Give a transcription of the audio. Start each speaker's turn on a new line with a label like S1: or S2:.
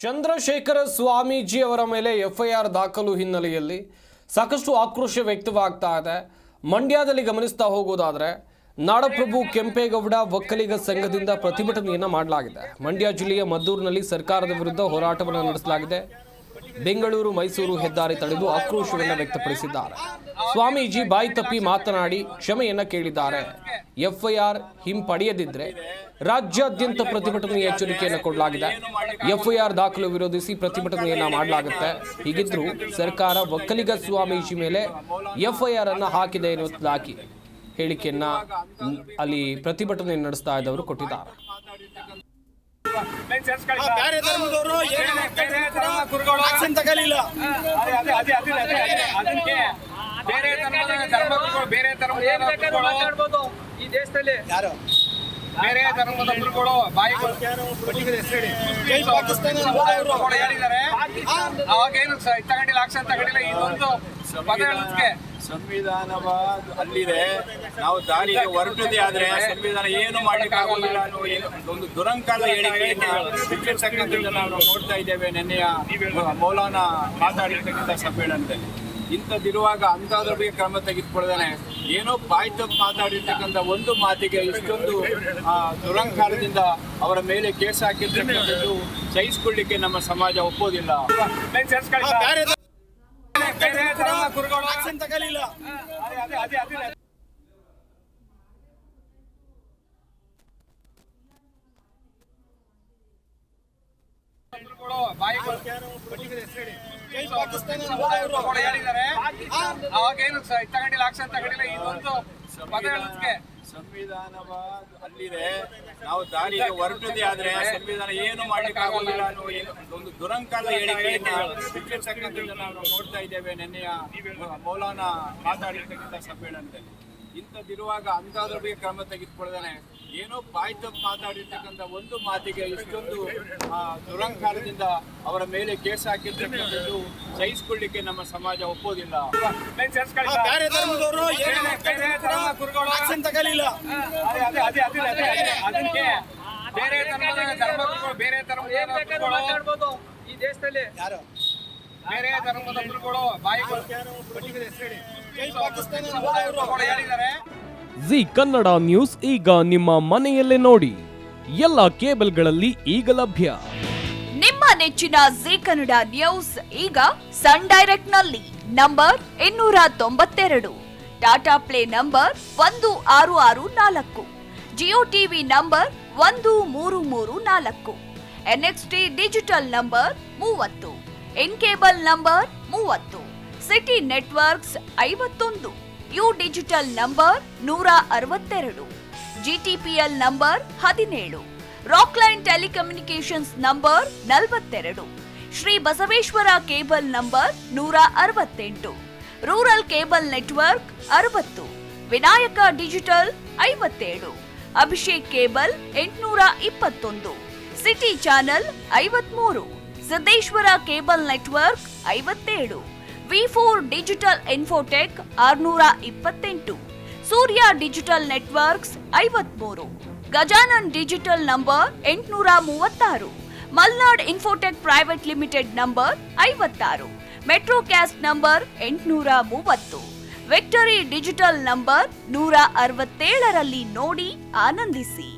S1: ಚಂದ್ರಶೇಖರ ಸ್ವಾಮೀಜಿ ಅವರ ಮೇಲೆ ಎಫ್ಐಆರ್ ದಾಖಲು ಹಿನ್ನೆಲೆಯಲ್ಲಿ ಸಾಕಷ್ಟು ಆಕ್ರೋಶ ವ್ಯಕ್ತವಾಗ್ತಾ ಇದೆ. ಮಂಡ್ಯದಲ್ಲಿ ಗಮನಿಸ್ತಾ ಹೋಗೋದಾದ್ರೆ ನಾಡಪ್ರಭು ಕೆಂಪೇಗೌಡ ಒಕ್ಕಲಿಗ ಸಂಘದಿಂದ ಪ್ರತಿಭಟನೆಯನ್ನ ಮಾಡಲಾಗಿದೆ. ಮಂಡ್ಯ ಜಿಲ್ಲೆಯ ಮದ್ದೂರಿನಲ್ಲಿ ಸರ್ಕಾರದ ವಿರುದ್ಧ ಹೋರಾಟವನ್ನು ನಡೆಸಲಾಗಿದೆ. ಬೆಂಗಳೂರು ಮೈಸೂರು ಹೆದ್ದಾರಿ ತಡೆದು ಆಕ್ರೋಶವನ್ನು ವ್ಯಕ್ತಪಡಿಸಿದ್ದಾರೆ. ಸ್ವಾಮೀಜಿ ಬಾಯಿ ತಪ್ಪಿ ಮಾತನಾಡಿ ಕ್ಷಮೆಯನ್ನ ಕೇಳಿದ್ದಾರೆ. ಎಫ್ಐಆರ್ ಹಿಂಪಡೆಯದಿದ್ರೆ ರಾಜ್ಯಾದ್ಯಂತ ಪ್ರತಿಭಟನೆಯ ಎಚ್ಚರಿಕೆಯನ್ನು ಕೊಡಲಾಗಿದೆ. ಎಫ್ಐಆರ್ ದಾಖಲು ವಿರೋಧಿಸಿ ಪ್ರತಿಭಟನೆಯನ್ನ ಮಾಡಲಾಗುತ್ತೆ. ಹೀಗಿದ್ರೂ ಸರ್ಕಾರ ಒಕ್ಕಲಿಗ ಸ್ವಾಮೀಜಿ ಮೇಲೆ ಎಫ್ಐಆರ್ ಅನ್ನ ಹಾಕಿದೆ ಎನ್ನುವುದಾಗಿ ಹೇಳಿಕೆಯನ್ನ ಅಲ್ಲಿ ಪ್ರತಿಭಟನೆ ನಡೆಸ್ತಾ ಇದ್ದವರು ಕೊಟ್ಟಿದ್ದಾರೆ.
S2: ಬೇರೆ ಧರ್ಮದವರು ಬೇರೆ ಧರ್ಮದ ಈ ದೇಶದಲ್ಲಿ ಯಾರು ಬೇರೆ ಧರ್ಮದ ಗುರುಗಳು ಬಾಯಿಗಳು ಹೇಳಿದ್ದಾರೆ. ಅವಾಗೇನು ತಗೊಂಡಿಲ್ಲ, ಆಕ್ಷನ್ ತಗೊಂಡಿಲ್ಲ. ಇದೊಂದು ಪದಕ್ಕೆ
S3: ಸಂವಿಧಾನವಾದ ಅಲ್ಲಿದೆ. ನಾವು ದಾರಿಗೆ ಹೊರಟದೇ ಆದ್ರೆ ಸಂವಿಧಾನ ಏನು ಮಾಡ್ಲಿಕ್ಕೆ ಆಗೋದಿಲ್ಲ ಅನ್ನೋ ಒಂದು ದುರಂಕಾರದ ಹೇಳಿಕೆಯನ್ನು ಬಿಟ್ಟಿರ್ತಕ್ಕಂಥದ್ದನ್ನು ನಾವು ನೋಡ್ತಾ ಇದ್ದೇವೆ. ನಿನ್ನೆಯ ಮೌಲಾನ ಮಾತಾಡಿರ್ತಕ್ಕಂಥ ಸಮ್ಮೇಳನದಲ್ಲಿ ಇಂಥದ್ದಿರುವಾಗ ಅಂಥದ್ರ ಬಗ್ಗೆ ಕ್ರಮ ತೆಗೆದುಕೊಳ್ಳದೇನೆ ಏನೋ ಬಾಯಿ ತಪ್ಪು ಮಾತಾಡಿರ್ತಕ್ಕಂಥ ಒಂದು ಮಾತಿಗೆ ಇಷ್ಟೊಂದು ದುರಂಕಾರದಿಂದ ಅವರ ಮೇಲೆ ಕೇಸ್ ಹಾಕಿರ್ತಕ್ಕಂಥದ್ದು ಸಹಿಸಿಕೊಳ್ಳಿಕ್ಕೆ ನಮ್ಮ ಸಮಾಜ ಒಪ್ಪೋದಿಲ್ಲ.
S2: ಹೇಳಿದ್ದಾರೆ. ಅವಾಗೇನು ತಗೊಂಡಿಲ್ಲ, ಆಕ್ಷನ್ ತಗೊಂಡಿಲ್ಲ. ಇದೊಂದು ಪದಕ್ಕೆ
S3: ಸಂವಿಧಾನವಾದ ಅಲ್ಲಿದೆ. ನಾವು ದಾರಿಗೆ ಹೊರಟದೇ ಆದ್ರೆ ಸಂವಿಧಾನ ಏನು ಮಾಡ್ಲಿಕ್ಕೆ ಆಗೋದಿಲ್ಲ ಅನ್ನೋ ಒಂದು ದುರಂಕಾರದ ಹೇಳಿಕೆಯನ್ನು ಬಿಟ್ಟಿರ್ತಕ್ಕಂಥದ್ದನ್ನು ನಾವು ನೋಡ್ತಾ ಇದ್ದೇವೆ. ನಿನ್ನೆಯ ಮೌಲಾನ ಮಾತಾಡಿರ್ತಕ್ಕಂಥ ಸಮ್ಮೇಳನದಲ್ಲಿ ಇಂಥದ್ದಿರುವಾಗ ಅಂಥದ್ರ ಬಗ್ಗೆ ಕ್ರಮ ತೆಗೆದುಕೊಳ್ಳದೇನೆ ಏನೋ ಬಾಯಿ ತಪ್ಪು ಮಾತಾಡಿರ್ತಕ್ಕಂಥ ಒಂದು ಮಾತಿಗೆ ಇಷ್ಟೊಂದು ದುರಂಕಾರದಿಂದ ಅವರ ಮೇಲೆ ಕೇಸ್ ಹಾಕಿರ್ತಕ್ಕಂಥದ್ದು ಸಹಿಸಿಕೊಳ್ಳಿಕ್ಕೆ ನಮ್ಮ ಸಮಾಜ ಒಪ್ಪೋದಿಲ್ಲ.
S2: ಬೇರೆ ಧರ್ಮದವರು ಬೇರೆ ಧರ್ಮದ ಈ ದೇಶದಲ್ಲಿ ಯಾರು ಬೇರೆ ಧರ್ಮದ ಗುರುಗಳು ಬಾಯಿಗಳು ಹೇಳಿದ್ದಾರೆ.
S1: ಜಿ ಕನ್ನಡ ನ್ಯೂಸ್ ಈಗ ನಿಮ್ಮ ಮನೆಯಲ್ಲೇ ನೋಡಿ. ಎಲ್ಲ ಕೇಬಲ್ಗಳಲ್ಲಿ ಈಗ ಲಭ್ಯ.
S4: ನಿಮ್ಮ ನೆಚ್ಚಿನ ಜಿ ಕನ್ನಡ ನ್ಯೂಸ್ ಈಗ ಸನ್ ಡೈರೆಕ್ಟ್ ನಲ್ಲಿ number 292, Tata play number 1664, Jio TV number 1334, NXT digital number 30, N cable number 30, city networks 51, U digital number 162, GTPL number 17, Rockline telecommunications number 42, Shri Basaveshwara cable number 168, rural cable network 60, Vinayaka digital 57, Abhishek cable 821, city channel 53, Siddeshwara cable network 57, V4 digital Infotech 628, ಸೂರ್ಯ digital networks 53, Gajanan digital number 836, Malnad infotech private limited number 56, Metrocast number 830, victory digital number 167ರಲ್ಲಿ ನೋಡಿ ಆನಂದಿಸಿ.